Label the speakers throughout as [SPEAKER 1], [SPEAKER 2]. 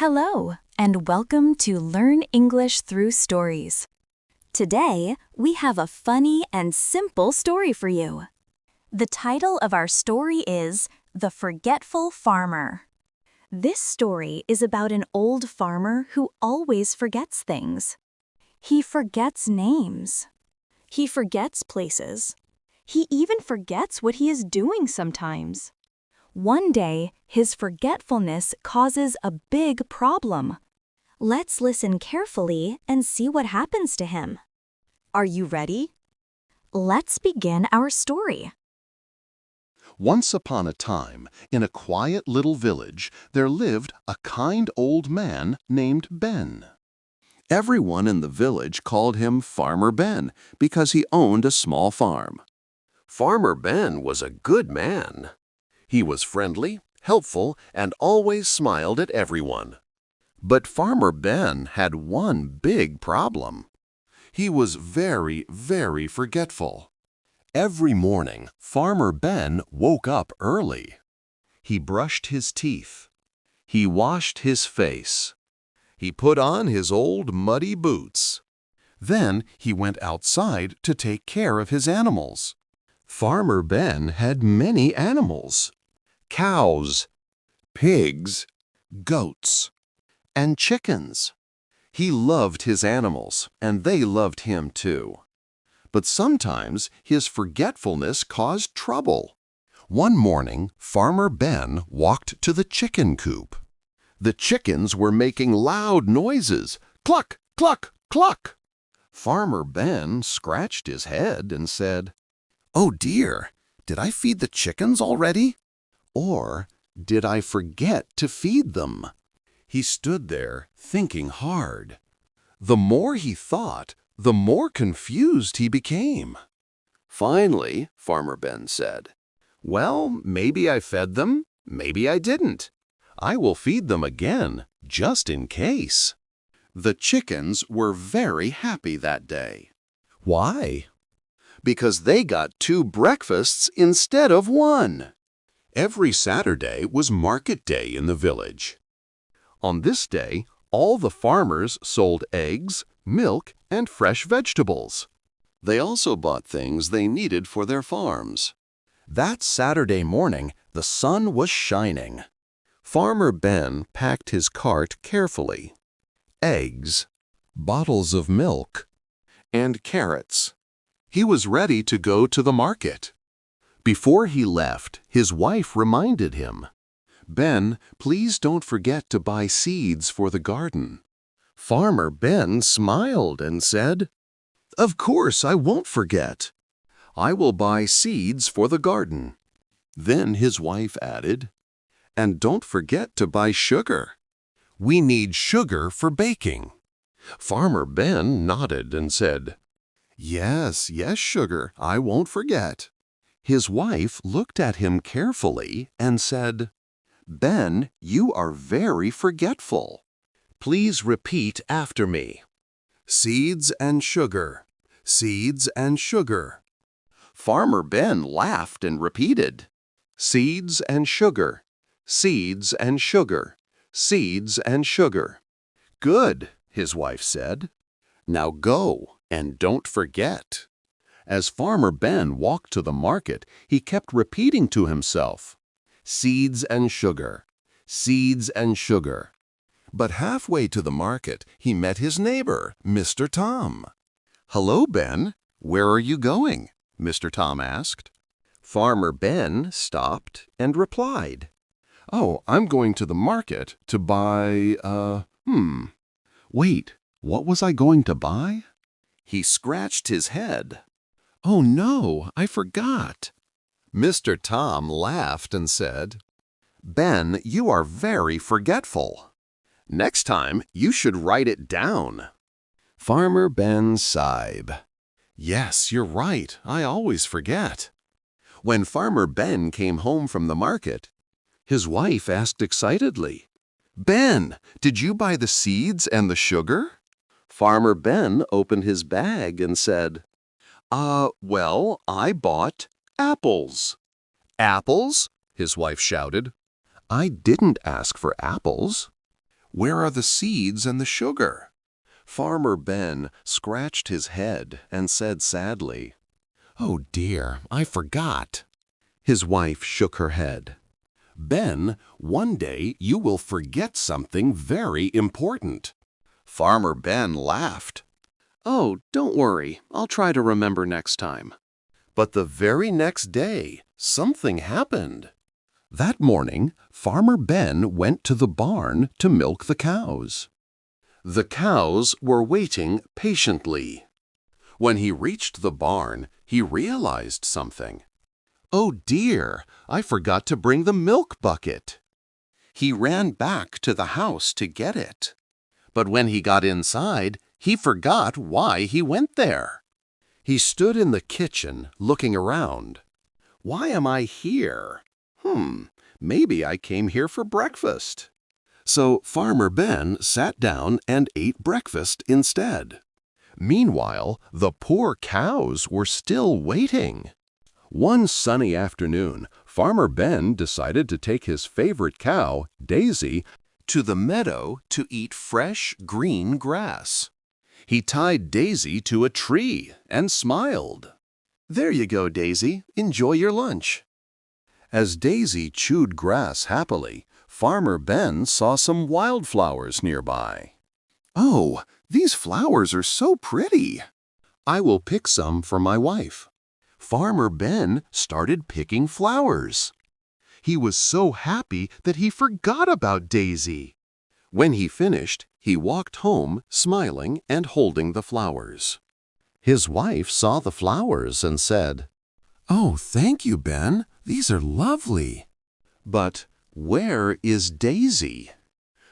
[SPEAKER 1] Hello, and welcome to Learn English Through Stories. Today, we have a funny and simple story for you. The title of our story is The Forgetful Farmer. This story is about an old farmer who always forgets things. He forgets names. He forgets places. He even forgets what he is doing sometimes. One day, his forgetfulness causes a big problem. Let's listen carefully and see what happens to him. Are you ready? Let's begin our story.
[SPEAKER 2] Once upon a time, in a quiet little village, there lived a kind old man named Ben. Everyone in the village called him Farmer Ben because he owned a small farm. Farmer Ben was a good man. He was friendly, helpful, and always smiled at everyone. But Farmer Ben had one big problem. He was very, very forgetful. Every morning, Farmer Ben woke up early. He brushed his teeth. He washed his face. He put on his old muddy boots. Then he went outside to take care of his animals. Farmer Ben had many animals: cows, pigs, goats, and chickens. He loved his animals, and they loved him too. But sometimes his forgetfulness caused trouble. One morning, Farmer Ben walked to the chicken coop. The chickens were making loud noises, cluck, cluck, cluck. Farmer Ben scratched his head and said, "Oh dear, did I feed the chickens already? Or did I forget to feed them?" He stood there thinking hard. The more he thought, the more confused he became. Finally, Farmer Ben said, "Well, maybe I fed them, maybe I didn't. I will feed them again, just in case." The chickens were very happy that day. Why? Because they got 2 breakfasts instead of 1. Every Saturday was market day in the village. On this day, all the farmers sold eggs, milk, and fresh vegetables. They also bought things they needed for their farms. That Saturday morning, the sun was shining. Farmer Ben packed his cart carefully. Eggs, bottles of milk, and carrots. He was ready to go to the market. Before he left, his wife reminded him, "Ben, please don't forget to buy seeds for the garden." Farmer Ben smiled and said, "Of course I won't forget. I will buy seeds for the garden." Then his wife added, "And don't forget to buy sugar. We need sugar for baking." Farmer Ben nodded and said, "Yes, yes, sugar, I won't forget." His wife looked at him carefully and said, "Ben, you are very forgetful. Please repeat after me. Seeds and sugar, seeds and sugar." Farmer Ben laughed and repeated, "Seeds and sugar, seeds and sugar, seeds and sugar." "Good," his wife said. "Now go and don't forget." As Farmer Ben walked to the market, he kept repeating to himself, "Seeds and sugar, seeds and sugar." But halfway to the market, he met his neighbor, Mr. Tom. "Hello, Ben. Where are you going?" Mr. Tom asked. Farmer Ben stopped and replied, "Oh, I'm going to the market to buy, Wait, what was I going to buy?" He scratched his head. "Oh no, I forgot." Mr. Tom laughed and said, "Ben, you are very forgetful. Next time, you should write it down." Farmer Ben sighed. "Yes, you're right. I always forget." When Farmer Ben came home from the market, his wife asked excitedly, "Ben, did you buy the seeds and the sugar?" Farmer Ben opened his bag and said, Well, I bought apples." "Apples?" his wife shouted. "I didn't ask for apples." Where are the seeds and the sugar?" Farmer Ben scratched his head and said sadly, "Oh dear, I forgot." His wife shook her head. "Ben, one day you will forget something very important." Farmer Ben laughed. "Oh, don't worry, I'll try to remember next time." But the very next day, something happened. That morning, Farmer Ben went to the barn to milk the cows. The cows were waiting patiently. When he reached the barn, he realized something. "Oh dear, I forgot to bring the milk bucket." He ran back to the house to get it. But when he got inside, he forgot why he went there. He stood in the kitchen looking around. "Why am I here? Maybe I came here for breakfast." So Farmer Ben sat down and ate breakfast instead. Meanwhile, the poor cows were still waiting. One sunny afternoon, Farmer Ben decided to take his favorite cow, Daisy, to the meadow to eat fresh, green grass. He tied Daisy to a tree and smiled. "There you go, Daisy. Enjoy your lunch." As Daisy chewed grass happily, Farmer Ben saw some wildflowers nearby. "Oh, these flowers are so pretty. I will pick some for my wife." Farmer Ben started picking flowers. He was so happy that he forgot about Daisy. When he finished, he walked home smiling and holding the flowers. His wife saw the flowers and said, "Oh, thank you, Ben. These are lovely." But where is Daisy?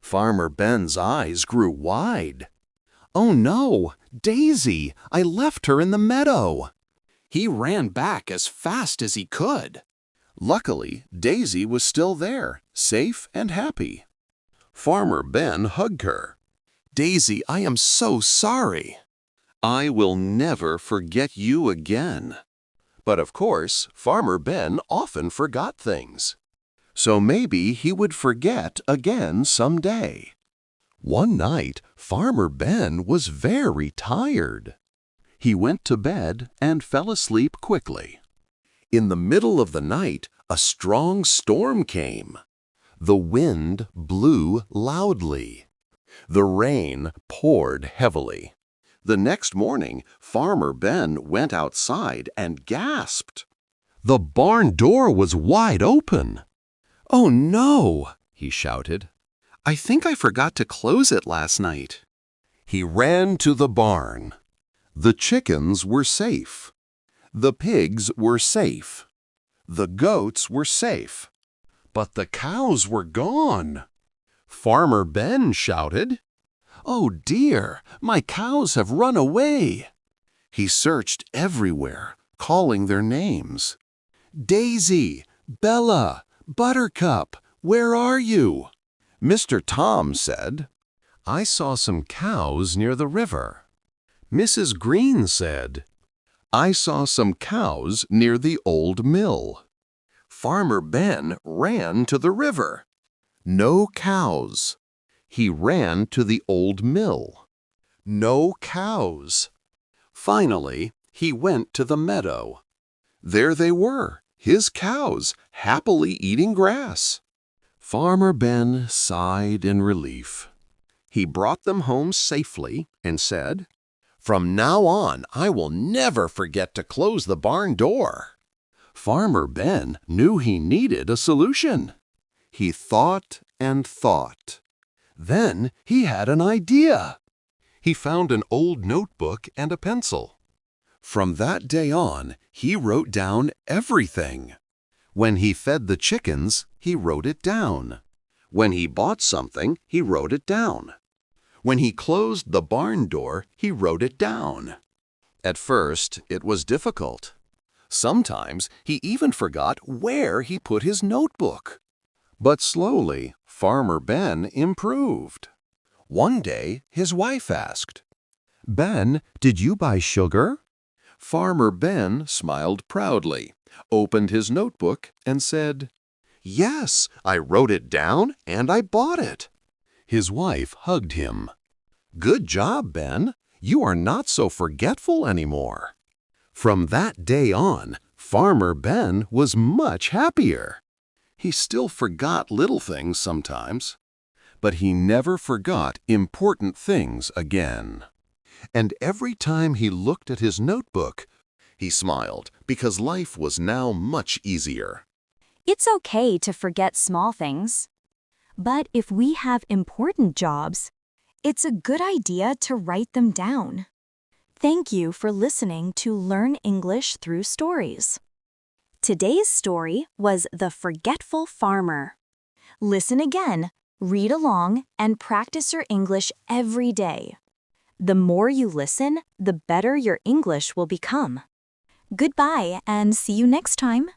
[SPEAKER 2] Farmer Ben's eyes grew wide. "Oh no, Daisy! I left her in the meadow." He ran back as fast as he could. Luckily, Daisy was still there, safe and happy. Farmer Ben hugged her. "Daisy, I am so sorry. I will never forget you again." But of course, Farmer Ben often forgot things. So maybe he would forget again someday. One night, Farmer Ben was very tired. He went to bed and fell asleep quickly. In the middle of the night, a strong storm came. The wind blew loudly. The rain poured heavily. The next morning, Farmer Ben went outside and gasped. The barn door was wide open. "Oh no!" he shouted. "I think I forgot to close it last night." He ran to the barn. The chickens were safe. The pigs were safe. The goats were safe. But the cows were gone. Farmer Ben shouted, "Oh dear, my cows have run away." He searched everywhere, calling their names. "Daisy, Bella, Buttercup, where are you?" Mr. Tom said, "I saw some cows near the river." Mrs. Green said, "I saw some cows near the old mill." Farmer Ben ran to the river. No cows. He ran to the old mill. No cows. Finally, he went to the meadow. There they were, his cows, happily eating grass. Farmer Ben sighed in relief. He brought them home safely and said, "From now on, I will never forget to close the barn door." Farmer Ben knew he needed a solution. He thought and thought. Then he had an idea. He found an old notebook and a pencil. From that day on, he wrote down everything. When he fed the chickens, he wrote it down. When he bought something, he wrote it down. When he closed the barn door, he wrote it down. At first, it was difficult. Sometimes he even forgot where he put his notebook. But slowly, Farmer Ben improved. One day, his wife asked, "Ben, did you buy sugar?" Farmer Ben smiled proudly, opened his notebook, and said, "Yes, I wrote it down and I bought it." His wife hugged him. "Good job, Ben. You are not so forgetful anymore." From that day on, Farmer Ben was much happier. He still forgot little things sometimes, but he never forgot important things again. And every time he looked at his notebook, he smiled because life was now much easier.
[SPEAKER 1] It's okay to forget small things. But if we have important jobs, it's a good idea to write them down. Thank you for listening to Learn English Through Stories. Today's story was The Forgetful Farmer. Listen again, read along, and practice your English every day. The more you listen, the better your English will become. Goodbye and see you next time.